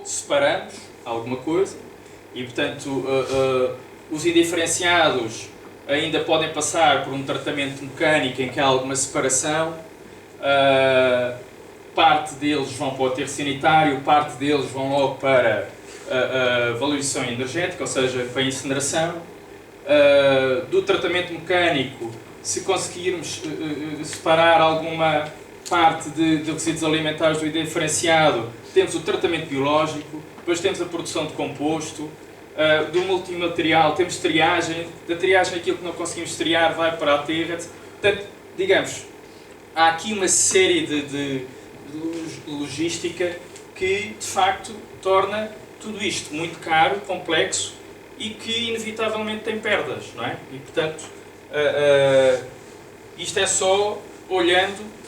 separamos alguma coisa e, portanto, os indiferenciados ainda podem passar por um tratamento mecânico em que há alguma separação. Parte deles vão para o aterro sanitário, parte deles vão logo para a valorização energética, ou seja, para a incineração. Do tratamento mecânico, se conseguirmos separar alguma parte de resíduos alimentares do indiferenciado, temos o tratamento biológico, depois temos a produção de composto, do multimaterial temos triagem, da triagem aquilo que não conseguimos triar vai para a terra. Portanto, digamos, há aqui uma série de logística que, de facto, torna tudo isto muito caro, complexo e que, inevitavelmente, tem perdas, não é? E, portanto, isto é só olhando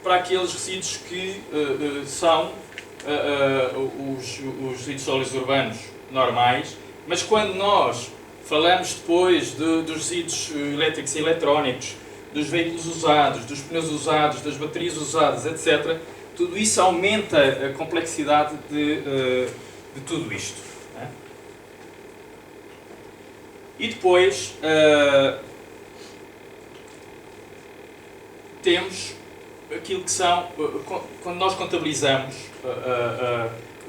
para aqueles resíduos que são os resíduos sólidos urbanos normais, mas quando nós falamos depois dos resíduos elétricos e eletrónicos, dos veículos usados, dos pneus usados, das baterias usadas, etc., tudo isso aumenta a complexidade de tudo isto. Né? E depois temos aquilo que são, quando nós contabilizamos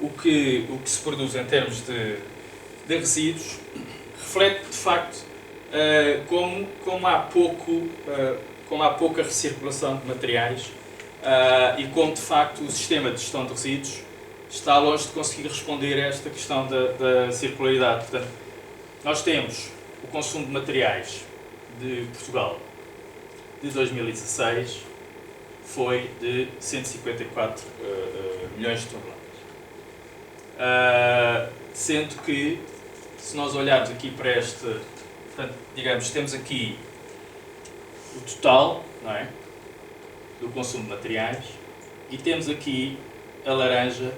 o que se produz em termos de resíduos, reflete de facto como há pouca recirculação de materiais e como de facto o sistema de gestão de resíduos está longe de conseguir responder a esta questão da circularidade. Portanto, nós temos o consumo de materiais de Portugal de 2016 foi de 154 milhões de toneladas. Sendo que, se nós olharmos aqui para este, portanto, digamos, temos aqui o total, não é, do consumo de materiais e temos aqui a laranja,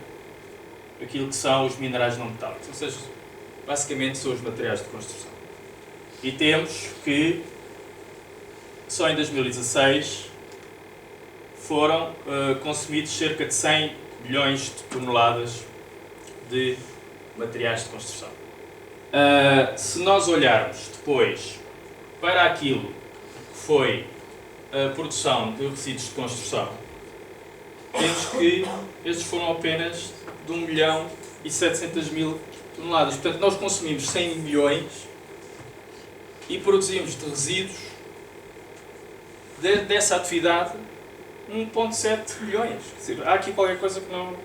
aquilo que são os minerais não metálicos, ou seja, basicamente são os materiais de construção. E temos que só em 2016 foram consumidos cerca de 100 milhões de toneladas de materiais de construção. Se nós olharmos depois para aquilo que foi a produção de resíduos de construção, temos que estes foram apenas de 1.700.000 toneladas. Portanto, nós consumimos 100 milhões e produzimos de resíduos dessa atividade 1,7 milhões. Quer dizer, há aqui qualquer coisa que não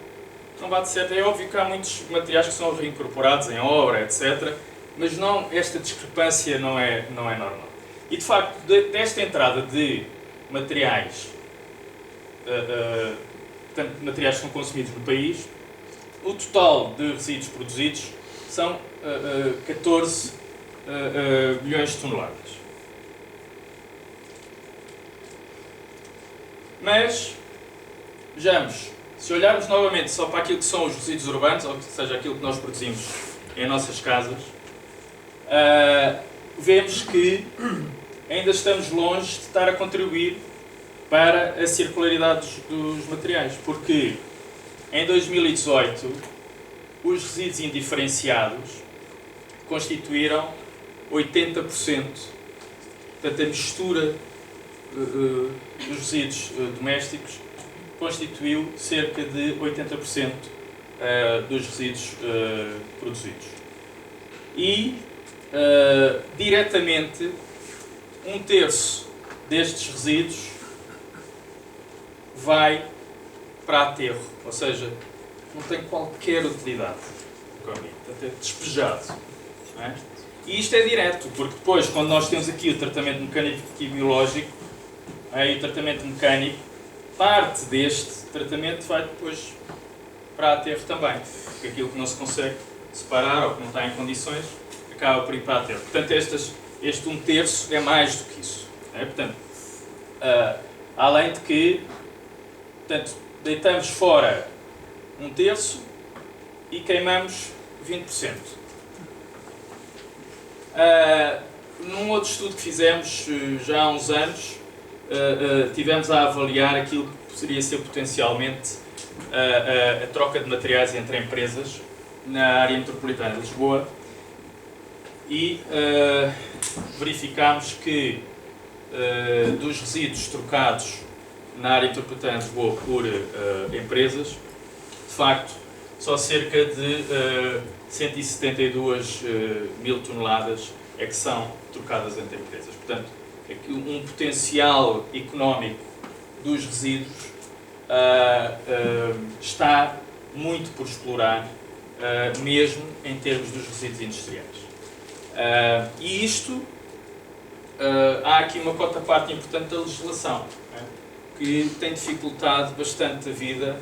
bate certo. É óbvio que há muitos materiais que são reincorporados em obra, etc. Mas não, esta discrepância não é normal. E, de facto, desta entrada de materiais, portanto, materiais que são consumidos no país, o total de resíduos produzidos são 14 milhões de toneladas. Mas, vejamos, se olharmos novamente só para aquilo que são os resíduos urbanos, ou seja, aquilo que nós produzimos em nossas casas, vemos que ainda estamos longe de estar a contribuir para a circularidade dos materiais, porque em 2018 os resíduos indiferenciados constituíram 80%, portanto a mistura dos resíduos domésticos constituiu cerca de 80% dos resíduos produzidos. E, diretamente, 1/3 destes resíduos vai para aterro, ou seja, não tem qualquer utilidade económica, portanto é despejado. Não é? E isto é direto, porque depois, quando nós temos aqui o tratamento mecânico e biológico, e o tratamento mecânico, parte deste tratamento vai depois para aterro também, porque aquilo que não se consegue separar ou que não está em condições acaba por ir para aterro. Portanto, este 1/3 é mais do que isso. É? Portanto, além de que, portanto, deitamos fora 1/3 e queimamos 20%. Num outro estudo que fizemos já há uns anos, tivemos a avaliar aquilo que poderia ser potencialmente a troca de materiais entre empresas na área metropolitana de Lisboa e verificámos que dos resíduos trocados na área metropolitana de Lisboa por empresas, de facto, só cerca de 172 mil toneladas é que são trocadas entre empresas. Portanto, um potencial económico dos resíduos está muito por explorar, mesmo em termos dos resíduos industriais. E isto, há aqui uma cota parte importante da legislação, que tem dificultado bastante a vida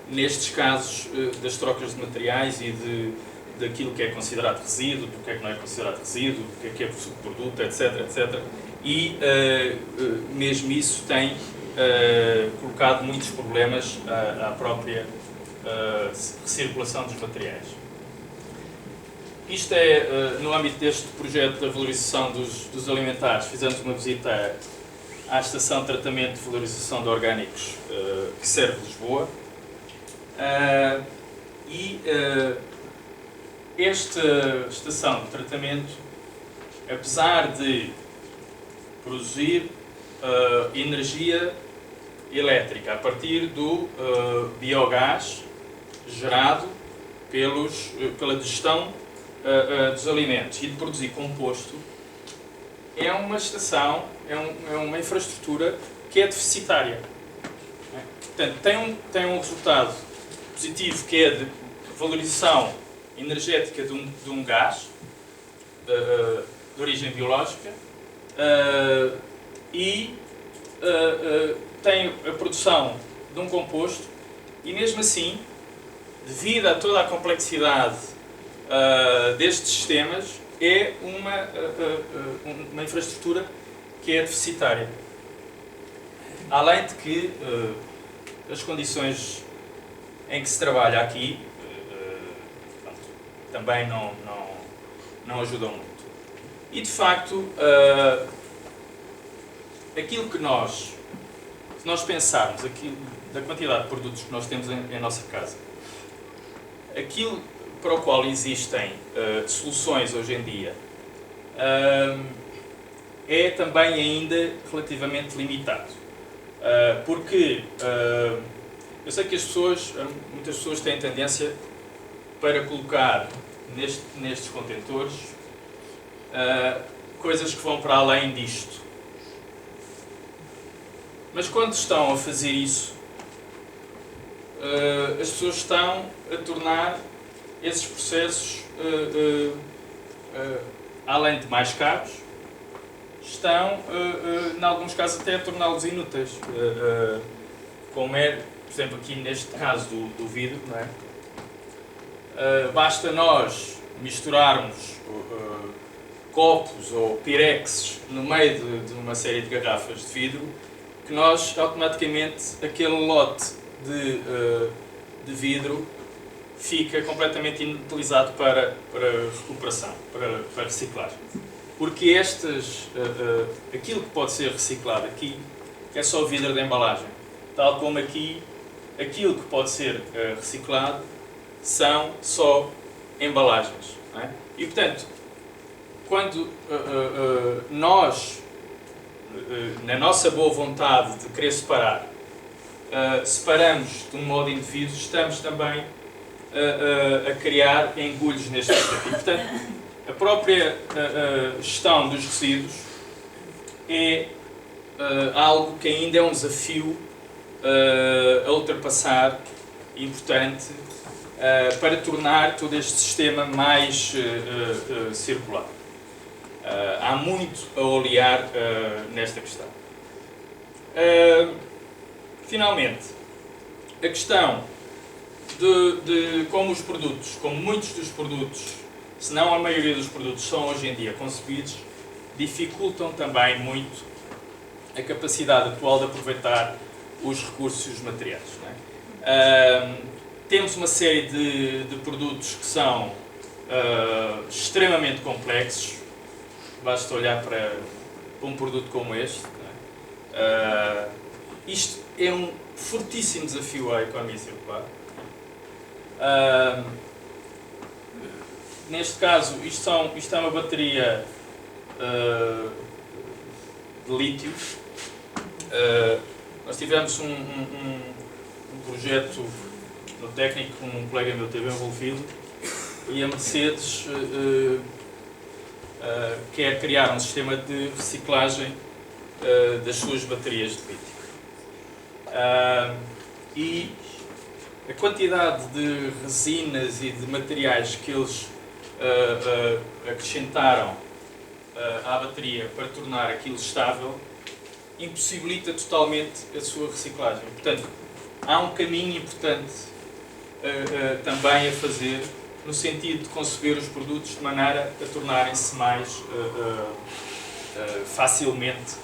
nestes casos das trocas de materiais e daquilo que é considerado resíduo, do que é que não é considerado resíduo, do que é subproduto, etc, etc. E mesmo isso tem colocado muitos problemas à própria recirculação dos materiais. Isto é, no âmbito deste projeto da valorização dos alimentares, fizemos uma visita à Estação de Tratamento de Valorização de Orgânicos que serve Lisboa. Esta estação de tratamento, apesar de produzir energia elétrica a partir do biogás gerado pela digestão dos alimentos e de produzir composto, é uma estação, é uma infraestrutura que é deficitária. Portanto, tem um resultado positivo que é de valorização energética de um gás de origem biológica e tem a produção de um composto e mesmo assim, devido a toda a complexidade destes sistemas, é uma infraestrutura que é deficitária. Além de que as condições em que se trabalha aqui também não ajudam muito. E de facto, aquilo que se nós pensarmos da quantidade de produtos que nós temos em nossa casa, aquilo para o qual existem soluções hoje em dia é também ainda relativamente limitado. Porque eu sei que muitas pessoas têm tendência para colocar nestes contentores coisas que vão para além disto. Mas quando estão a fazer isso, as pessoas estão a tornar esses processos, além de mais caros, estão, em alguns casos, até a torná-los inúteis. Como é, por exemplo, aqui neste caso do vidro, não é? Basta nós misturarmos copos ou pirexes no meio de uma série de garrafas de vidro, que nós automaticamente aquele lote de vidro fica completamente inutilizado para recuperação, para reciclagem. Porque aquilo que pode ser reciclado aqui é só o vidro de embalagem. Tal como aqui, aquilo que pode ser reciclado são só embalagens. Não é? E, portanto, quando nós, na nossa boa vontade de querer separar, separamos de um modo indevido, estamos também a criar engulhos neste sistema. E, portanto, a própria gestão dos resíduos é algo que ainda é um desafio a ultrapassar, importante, para tornar todo este sistema mais circular. Há muito a olear nesta questão. Finalmente, a questão de como os produtos, como muitos dos produtos, se não a maioria dos produtos, são hoje em dia concebidos, dificultam também muito a capacidade atual de aproveitar os recursos e os materiais. Não é? Temos uma série de produtos que são extremamente complexos. Basta olhar para um produto como este. Não é? Isto é um fortíssimo desafio à economia circular. Neste caso, isto é uma bateria de lítio. Nós tivemos um projeto no técnico que um colega meu teve envolvido, e a Mercedes quer criar um sistema de reciclagem das suas baterias de lítio. E a quantidade de resinas e de materiais que eles acrescentaram à bateria para tornar aquilo estável impossibilita totalmente a sua reciclagem. Portanto, há um caminho importante também a fazer no sentido de conceber os produtos de maneira a tornarem-se mais facilmente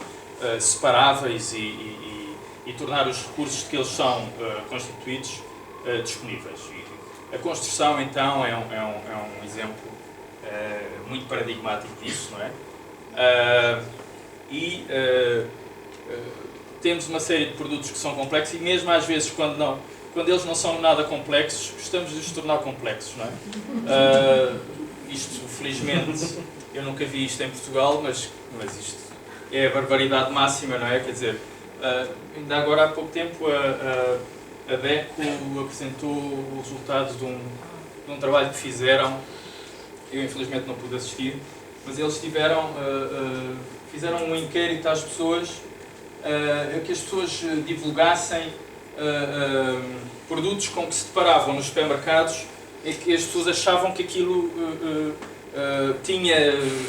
separáveis e tornar os recursos de que eles são constituídos disponíveis. E a construção, então, é um exemplo muito paradigmático disso, não é? Temos uma série de produtos que são complexos e mesmo às vezes quando eles não são nada complexos, gostamos de os tornar complexos, não é? Isto, felizmente, eu nunca vi isto em Portugal, mas isto é a barbaridade máxima, não é? Quer dizer, ainda agora há pouco tempo a DECO apresentou o resultado de um trabalho que fizeram. Eu infelizmente não pude assistir, mas eles fizeram um inquérito às pessoas, que as pessoas divulgassem produtos com que se deparavam nos supermercados e que as pessoas achavam que aquilo tinha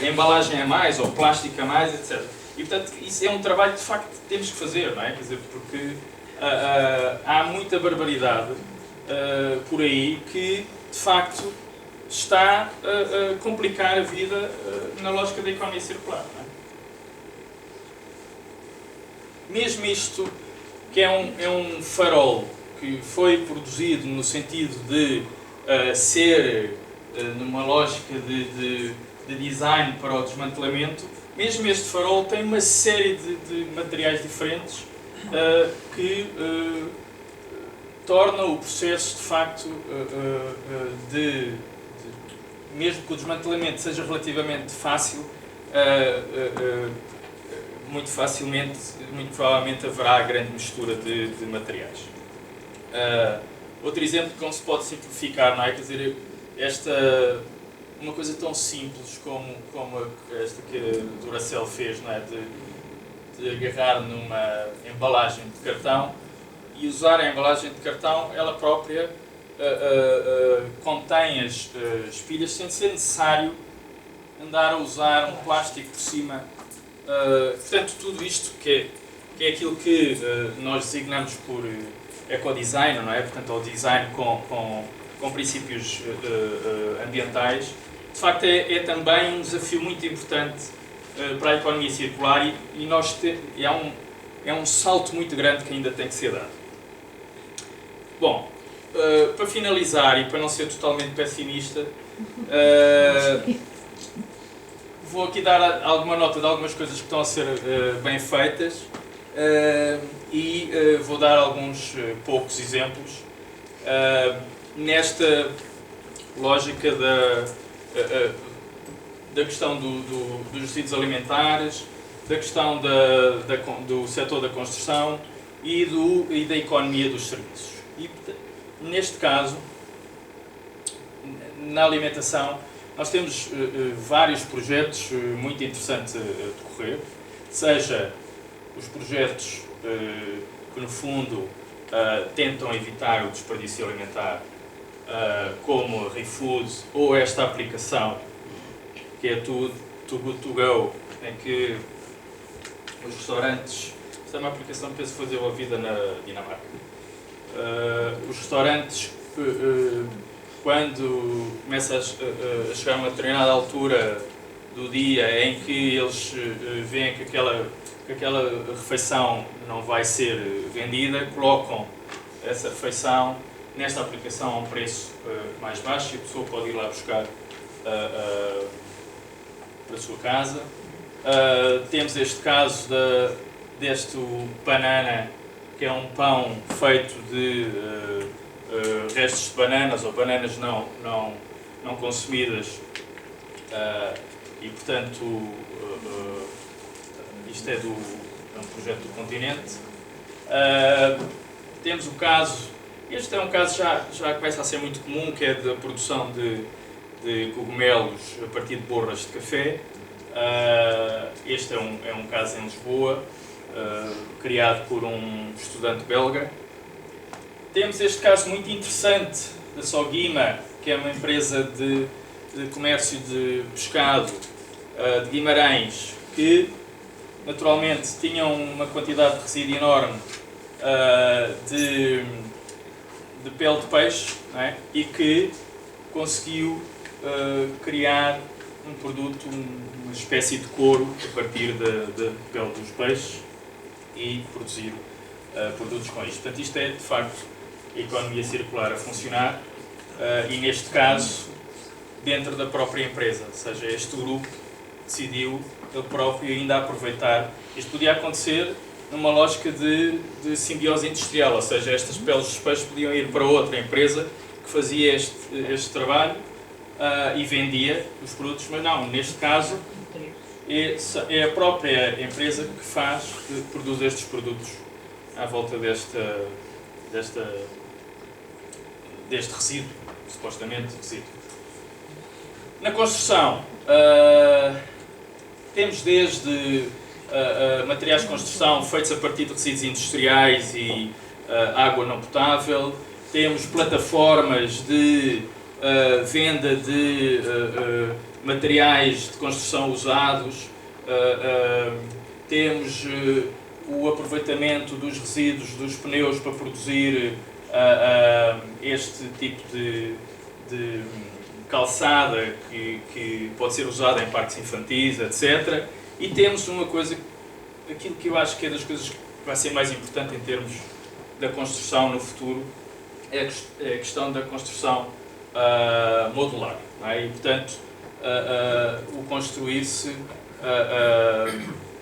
embalagem a mais ou plástico a mais, etc. E portanto isso é um trabalho que de facto temos que fazer, não é? Quer dizer, porque há muita barbaridade por aí que de facto está a complicar a vida na lógica da economia circular, não é? Mesmo isto, que é um farol que foi produzido no sentido de ser numa lógica de design para o desmantelamento, mesmo este farol tem uma série de materiais diferentes que tornam o processo, de facto, mesmo que o desmantelamento seja relativamente fácil, muito provavelmente haverá grande mistura de materiais. Outro exemplo que não se pode simplificar, não é? Quer dizer, uma coisa tão simples como esta que a Duracell fez, não é? De agarrar numa embalagem de cartão e usar a embalagem de cartão, ela própria contém as pilhas sem ser necessário andar a usar um plástico por cima. Portanto, tudo isto que é aquilo que nós designamos por ecodesign, não é? Portanto, o design com princípios ambientais, de facto é também um desafio muito importante para a economia circular e é um salto muito grande que ainda tem que ser dado. Bom, para finalizar e para não ser totalmente pessimista, vou aqui dar alguma nota de algumas coisas que estão a ser bem feitas e vou dar alguns poucos exemplos nesta lógica da questão dos resíduos alimentares, da questão do setor da construção e da economia dos serviços. E, neste caso, na alimentação, nós temos vários projetos muito interessantes a decorrer, seja os projetos que, no fundo, tentam evitar o desperdício alimentar, como a ReFood, ou esta aplicação, que é Too Good To Go, em que os restaurantes... Esta é uma aplicação que penso que foi desenvolvida na Dinamarca. Os restaurantes, quando começa a chegar a uma determinada altura do dia em que eles veem que aquela refeição não vai ser vendida, colocam essa refeição nesta aplicação a um preço mais baixo e a pessoa pode ir lá buscar para a sua casa. Temos este caso deste banana, que é um pão feito de restos de bananas ou bananas não consumidas e, portanto, isto é um projeto do continente. Temos o caso, este é um caso já começa a ser muito comum, que é da produção de cogumelos a partir de borras de café. Este é um caso em Lisboa, criado por um estudante belga. Temos este caso muito interessante da Soguima, que é uma empresa de comércio de pescado de Guimarães, que naturalmente tinham uma quantidade de resíduo enorme de pele de peixe, não é? E que conseguiu criar um produto, uma espécie de couro a partir da pele dos peixes e produzir produtos com isto. Portanto, isto é de facto a economia circular a funcionar e, neste caso, dentro da própria empresa, ou seja, este grupo decidiu ele próprio ainda aproveitar. Isto podia acontecer numa lógica de simbiose industrial, ou seja, estas peles dos peixes podiam ir para outra empresa que fazia este trabalho e vendia os produtos, mas não, neste caso é a própria empresa que produz estes produtos à volta deste resíduo, supostamente resíduo. Na construção, temos desde materiais de construção feitos a partir de resíduos industriais e água não potável, temos plataformas de venda de materiais de construção usados, temos o aproveitamento dos resíduos dos pneus para produzir este tipo de calçada que pode ser usada em parques infantis, etc. E temos uma coisa, aquilo que eu acho que é das coisas que vai ser mais importante em termos da construção no futuro, é a questão da construção modular. Não é? E, portanto, o construir-se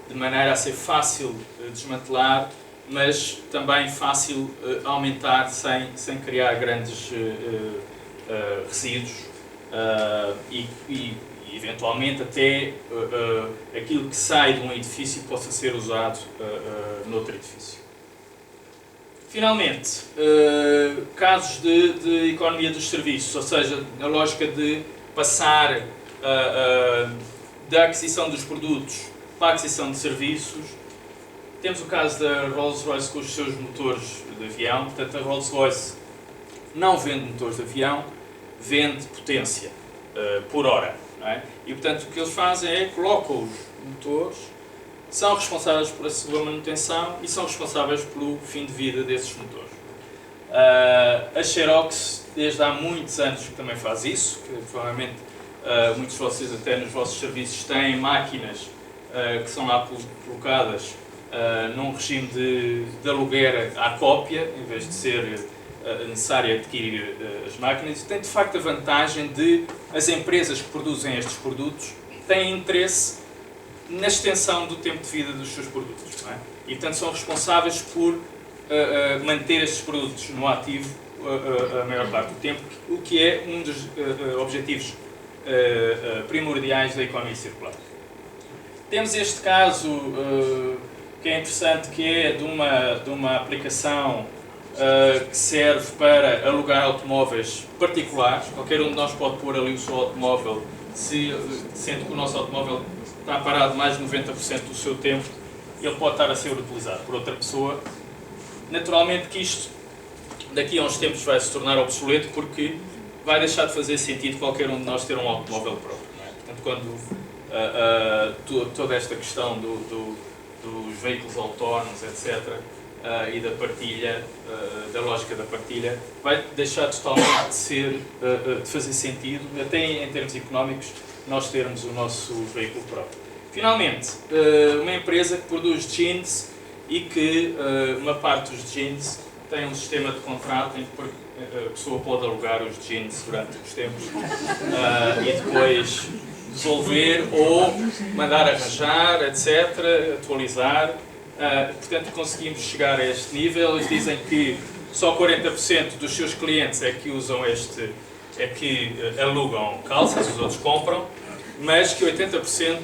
de maneira a ser fácil desmantelar, mas também fácil aumentar sem criar grandes resíduos e eventualmente até aquilo que sai de um edifício possa ser usado noutro edifício. Finalmente, casos de economia dos serviços, ou seja, na lógica de passar da aquisição dos produtos para a aquisição de serviços. Temos o caso da Rolls-Royce com os seus motores de avião. Portanto, a Rolls-Royce não vende motores de avião, vende potência por hora. Não é? E, portanto, o que eles fazem é colocam os motores, são responsáveis por a sua manutenção e são responsáveis pelo fim de vida desses motores. A Xerox, desde há muitos anos, que também faz isso, que provavelmente muitos de vocês até nos vossos serviços têm máquinas que são lá colocadas num regime de aluguer à cópia, em vez de ser necessário adquirir as máquinas. E tem de facto a vantagem de as empresas que produzem estes produtos têm interesse na extensão do tempo de vida dos seus produtos. Não é? E portanto são responsáveis por manter estes produtos no ativo a maior parte do tempo, o que é um dos objetivos primordiais da economia circular. Temos este caso que é interessante, que é de uma aplicação que serve para alugar automóveis particulares. Qualquer um de nós pode pôr ali o seu automóvel, sendo que o nosso automóvel está parado mais de 90% do seu tempo, ele pode estar a ser utilizado por outra pessoa. Naturalmente que isto daqui a uns tempos vai se tornar obsoleto, porque vai deixar de fazer sentido qualquer um de nós ter um automóvel próprio. Não é? Portanto, quando toda esta questão dos veículos autónomos, etc., e da partilha, da lógica da partilha, vai deixar totalmente de fazer sentido, até em termos económicos, nós termos o nosso veículo próprio. Finalmente, uma empresa que produz jeans e que uma parte dos jeans tem um sistema de contrato em que a pessoa pode alugar os jeans durante os tempos e depois devolver ou mandar arranjar, etc., atualizar. Portanto, conseguimos chegar a este nível. Eles dizem que só 40% dos seus clientes é que usam é que alugam calças, os outros compram, mas que 80%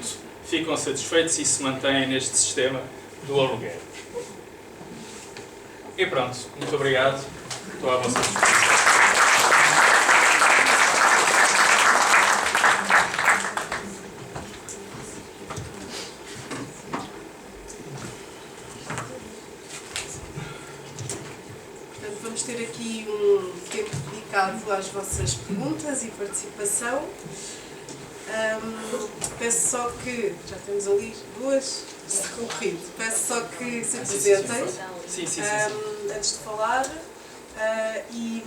ficam satisfeitos e se mantêm neste sistema do aluguer. E pronto, muito obrigado. Estou à vossa disposição. Vamos ter aqui um tempo dedicado às vossas perguntas e participação. Peço só que, já temos ali duas, está concorrido, peço só que se apresentem antes de falar e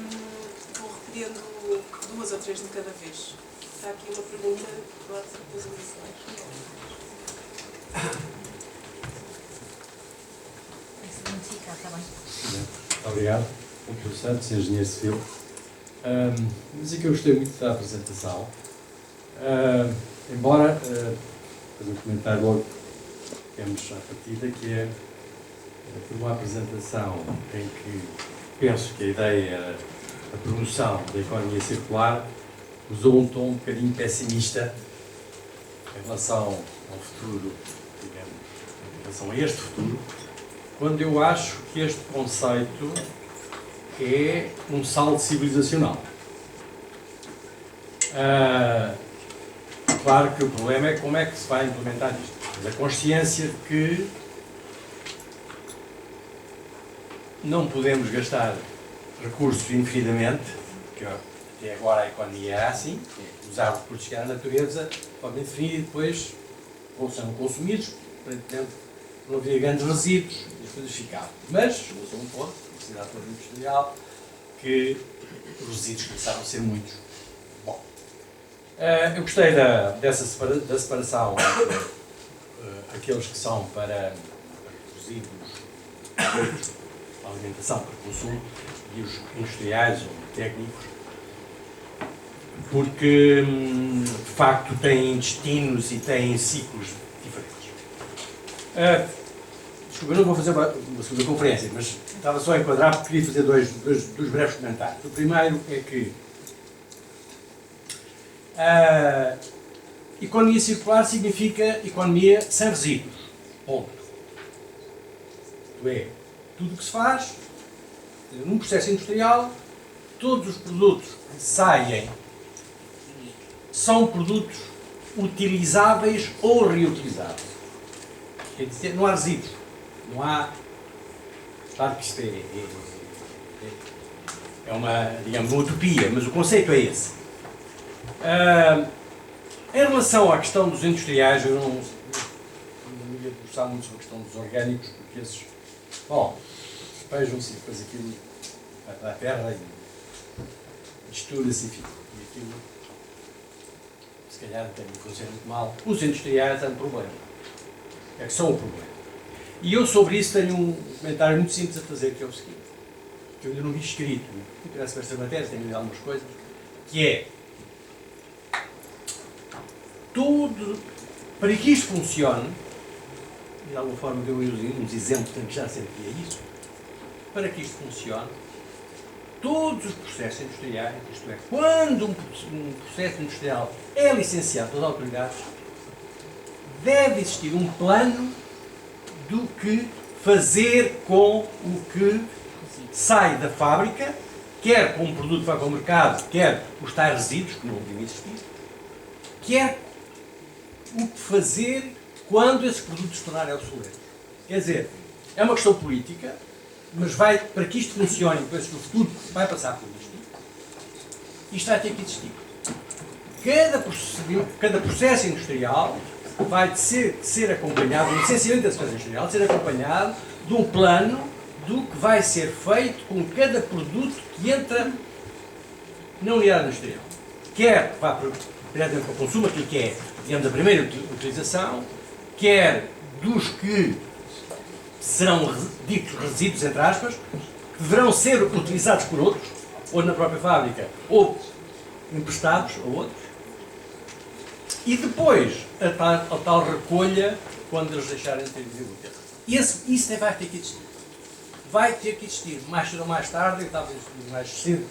vou recolhendo 2 ou 3 de cada vez. Está aqui uma pergunta do lado das eleições. Muito obrigado. Pedro Santos, engenheiro civil. Mas que eu gostei muito da apresentação. Embora, fazer um comentário logo que temos à partida, que é por uma apresentação em que penso que a ideia era a promoção da economia circular, usou um tom um bocadinho pessimista em relação ao futuro, digamos, em relação a este futuro, quando eu acho que este conceito é um salto civilizacional. Claro que o problema é como é que se vai implementar isto. Mas a consciência de que não podemos gastar recursos infinitamente, porque até agora a economia é assim, usar recursos que há na natureza, podem definir e depois ou são consumidos, aparentemente não havia grandes resíduos e as coisas ficavam. Mas chegou-se a um ponto, na cidade toda industrial, que os resíduos começaram a ser muitos. Bom, eu gostei da separação entre aqueles que são para resíduos, para alimentação, para consumo, e os industriais ou técnicos, porque de facto têm destinos e têm ciclos diferentes. Desculpa, eu não vou fazer uma segunda conferência, mas estava só a enquadrar porque queria fazer dois breves comentários. O primeiro é que economia circular significa economia sem resíduos. Ponto. Isto é, tudo o que se faz num processo industrial, todos os produtos que saem são produtos utilizáveis ou reutilizáveis. Quer dizer, não há resíduos. Não há. Claro que isto é uma, digamos, uma utopia, mas o conceito é esse. Em relação à questão dos industriais, eu não ia debruçar muito sobre a questão dos orgânicos, porque esses, bom, despejam-se e depois aquilo vai para a terra e mistura-se, enfim. E aquilo, se calhar, até me funciona muito mal. Os industriais têm um problema. É que são o problema. E eu sobre isso tenho um comentário muito simples a fazer, que é o seguinte, que eu ainda não vi escrito, me interessa para esta matéria, tenho lido algumas coisas, que é tudo, para que isto funcione, e de alguma forma deu uns exemplos que já sentia isso, para que isto funcione, todos os processos industriais, isto é, quando um processo industrial é licenciado pelas autoridades, deve existir um plano do que fazer com o que sai da fábrica, quer como produto que vai para o mercado, quer os tais resíduos, que não deviam existir, quer o que fazer quando esses produtos se tornarem obsoletos. Quer dizer, é uma questão política, mas para que isto funcione, penso que o futuro vai passar por isto vai ter que existir. Cada processo industrial vai ser acompanhado, o licenciamento desse processo industrial, ser acompanhado de um plano do que vai ser feito com cada produto que entra na unidade industrial. Quer que vá diretamente para o consumo, aquilo que é, digamos, a primeira utilização, quer dos que serão ditos resíduos, entre aspas, que deverão ser utilizados por outros, ou na própria fábrica, ou emprestados a outros, e depois a tal recolha quando eles deixarem de ter de ser úteis. Isso vai ter que existir. vai ter que existir, mais cedo ou mais tarde, e talvez mais cedo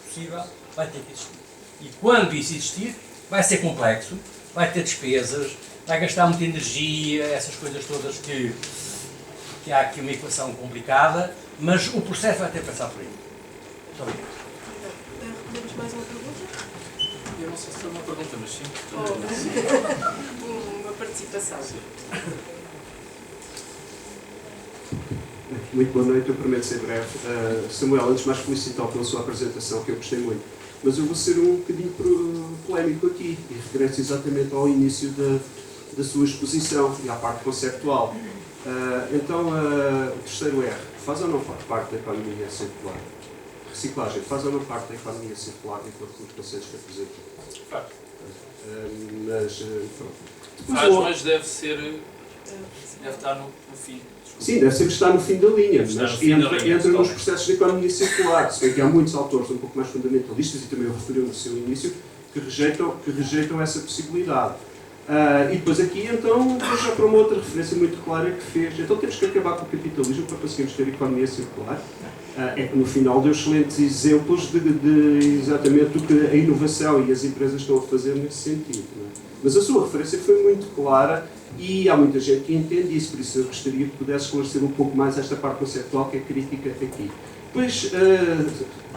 possível, vai ter que existir. E quando isso existir, vai ser complexo, vai ter despesas, vai gastar muita energia, essas coisas todas que há aqui uma equação complicada, mas o processo vai ter que passar por aí. Muito obrigado. Temos mais uma pergunta? Eu não sei se é uma pergunta, mas sim. Uma participação. Sim. Muito boa noite, eu prometo ser breve. Samuel, antes de mais felicitar pela sua apresentação, que eu gostei muito. Mas eu vou ser um bocadinho polémico aqui e regresso exatamente ao início da sua exposição e à parte conceptual. Então, o terceiro R, faz ou não faz parte da economia circular? Reciclagem, faz ou não parte da economia circular de acordo com os conceitos que apresentou? Faz. Mas, pronto. Faz, mas deve estar no fim. Sim, deve sempre estar no fim da linha, mas entra nos talvez. processos de economia circular. Se bem que há muitos autores um pouco mais fundamentalistas, e também o referiu no seu início, que rejeitam essa possibilidade. E depois aqui, então, vou já para uma outra referência muito clara que fez. Então temos que acabar com o capitalismo para conseguirmos ter economia circular. É que no final deu excelentes exemplos de exatamente o que a inovação e as empresas estão a fazer nesse sentido. Não é? Mas a sua referência foi muito clara e há muita gente que entende isso, por isso eu gostaria que pudesse esclarecer um pouco mais esta parte conceptual que é crítica aqui. Depois,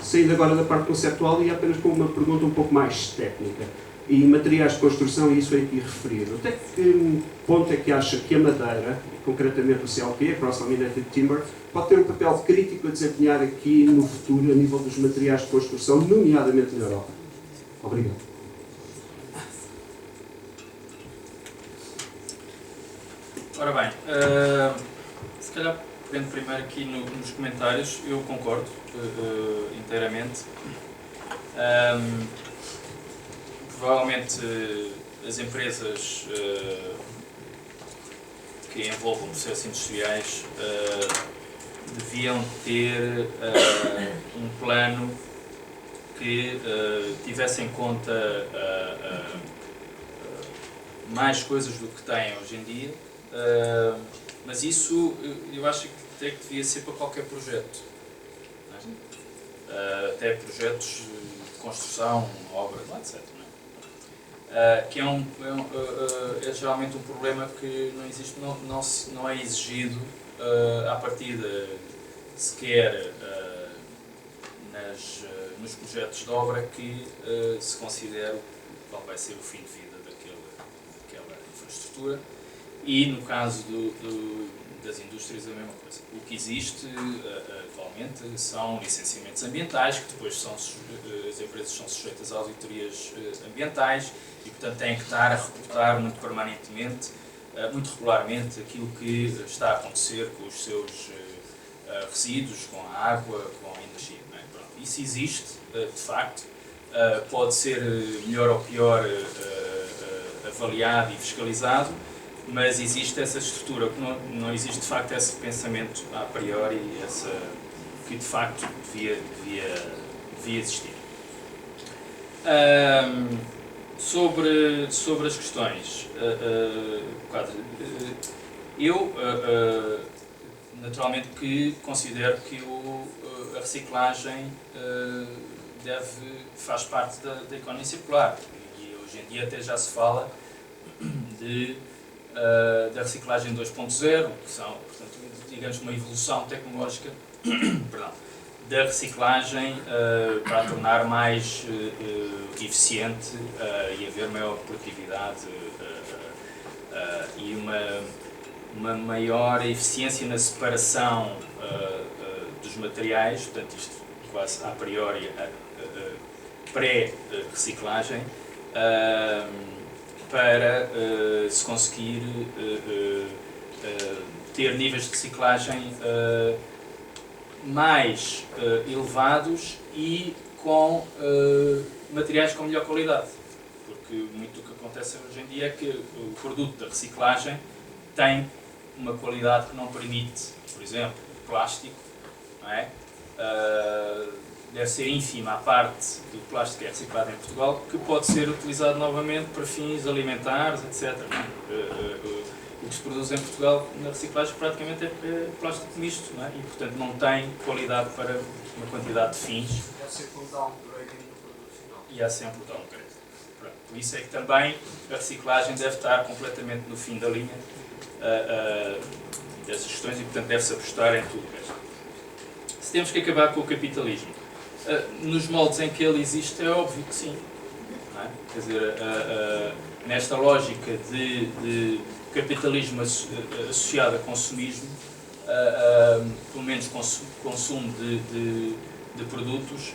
saindo agora da parte conceptual e apenas com uma pergunta um pouco mais técnica. E materiais de construção, e isso é aqui referido. Até que ponto é que acha que a madeira, e concretamente o CLT, Cross Laminated Timber, pode ter um papel crítico a desempenhar aqui no futuro a nível dos materiais de construção, nomeadamente na Europa? Obrigado. Ora bem, se calhar pegando primeiro aqui nos comentários, eu concordo inteiramente. Provavelmente as empresas que envolvam processos industriais deviam ter um plano que tivesse em conta mais coisas do que têm hoje em dia, mas isso eu acho que até que devia ser para qualquer projeto, não é? Até projetos de construção, obras, etc. Que é geralmente um problema que não existe, não é exigido à partida sequer nos projetos de obra que se considere qual vai ser o fim de vida daquela infraestrutura, e no caso das indústrias a mesma coisa. O que existe atualmente são licenciamentos ambientais, que depois as empresas são sujeitas a auditorias ambientais e, portanto, têm que estar a reportar muito permanentemente, muito regularmente, aquilo que está a acontecer com os seus resíduos, com a água, com a energia. Não é? Pronto, isso existe, de facto, pode ser melhor ou pior avaliado e fiscalizado, mas existe essa estrutura, não existe de facto esse pensamento a priori, que de facto devia existir. Sobre as questões, eu naturalmente que considero que a reciclagem faz parte da economia circular, e hoje em dia até já se fala da reciclagem 2.0, que são, portanto, digamos, uma evolução tecnológica perdão, da reciclagem para a tornar mais eficiente e haver maior produtividade e uma maior eficiência na separação dos materiais, portanto, isto quase a priori pré-reciclagem, para se conseguir ter níveis de reciclagem mais elevados e com materiais com melhor qualidade. Porque muito do que acontece hoje em dia é que o produto da reciclagem tem uma qualidade que não permite, por exemplo, o plástico, não é? Deve ser ínfima a parte do plástico que é reciclado em Portugal, que pode ser utilizado novamente para fins alimentares, etc. O que se produz em Portugal na reciclagem praticamente é plástico misto, não é? E portanto não tem qualidade para uma quantidade de fins. Há sempre um downgrading no produto final. E há sempre o downgrade. Pronto. Por isso é que também a reciclagem deve estar completamente no fim da linha dessas questões e portanto deve-se apostar em tudo o resto. Se temos que acabar com o capitalismo, nos moldes em que ele existe é óbvio que sim. Não é? Quer dizer, nesta lógica de capitalismo associado a consumismo, pelo menos consumo de produtos,